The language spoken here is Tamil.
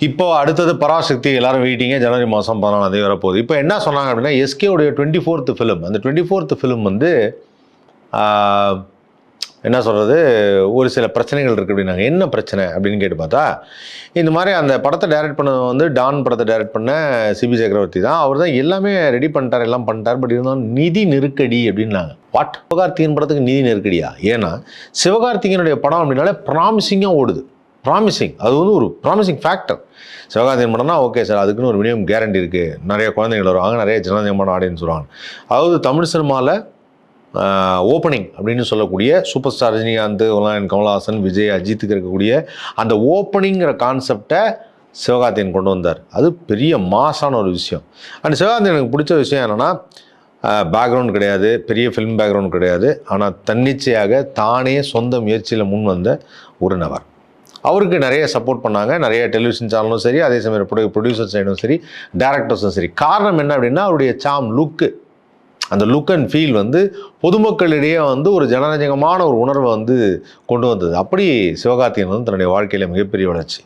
இப்போ அடுத்தது பராசக்தி எல்லாரும் வெயிட்டிங்க. ஜனவரி மாதம் 14 வரப்போகுது. இப்போ என்ன சொன்னாங்க அப்படின்னா, எஸ்கேவுடைய 24th ஃபிலிம், அந்த 24th ஃபிலிம் வந்து என்ன சொல்கிறது, ஒரு சில பிரச்சனைகள் இருக்குது அப்படின்னாங்க. என்ன பிரச்சனை அப்படின்னு கேட்டு பார்த்தா, இந்த மாதிரி அந்த படத்தை டைரக்ட் பண்ண வந்து டான் படத்தை டைரக்ட் பண்ண சிபி சக்கரவர்த்தி தான். அவர் தான் எல்லாமே ரெடி பண்ணிட்டார், எல்லாம் பண்ணிட்டார். பட் இருந்தாலும் நிதி நெருக்கடி அப்படின்னாங்க. வாட், சிவகார்த்திகேயன் படத்துக்கு நிதி நெருக்கடியா? ஏன்னா சிவகார்த்திகேயனுடைய படம் அப்படின்னாலே ப்ராமிசிங்காக ஓடுது. ப்ராமிசிங், அது வந்து ஒரு ப்ராமிசிங் ஃபேக்டர். சிவகார்த்திகேயன் படம்னா ஓகே சார், அதுக்குன்னு ஒரு மினிமம் கேரண்டி இருக்குது. நிறைய குழந்தைகள் வருவாங்க, நிறைய ஜனநாயகமான ஆடியன்ஸ் வருவாங்க. அதாவது தமிழ் சினிமாவில் ஓப்பனிங் அப்படின்னு சொல்லக்கூடிய சூப்பர் ஸ்டார் ரஜினிகாந்த், கமலஹாசன், விஜய், அஜித்துக்கு இருக்கக்கூடிய அந்த ஓப்பனிங்கிற கான்செப்டை சிவகார்த்திகேயன் கொண்டு வந்தார். அது பெரிய மாசான ஒரு விஷயம். அண்ட் சிவகார்த்திகேயன் எனக்கு பிடிச்ச விஷயம் என்னென்னா, பேக்ரவுண்ட் கிடையாது, பெரிய ஃபிலிம் பேக்ரவுண்ட் கிடையாது. ஆனால் தன்னிச்சையாக தானே சொந்த முயற்சியில் முன் வந்த ஒரு நபர். அவருக்கு நிறைய சப்போர்ட் பண்ணாங்க, நிறைய டெலிவிஷன் சேனலும் சரி, அதே சமயம் ப்ரொடியூசர் சைடும் சரி, டேரக்டர்ஸும் சரி. காரணம் என்ன அப்படின்னா, அவருடைய சாம், லுக்கு, அந்த லுக் அண்ட் ஃபீல் வந்து பொதுமக்களிடையே வந்து ஒரு ஜனரஞ்சகமான ஒரு உணர்வை வந்து கொண்டு வந்தது. அப்படி சிவகார்த்திகேயன் வந்து தன்னுடைய வாழ்க்கையில் மிகப்பெரிய வளர்ச்சி.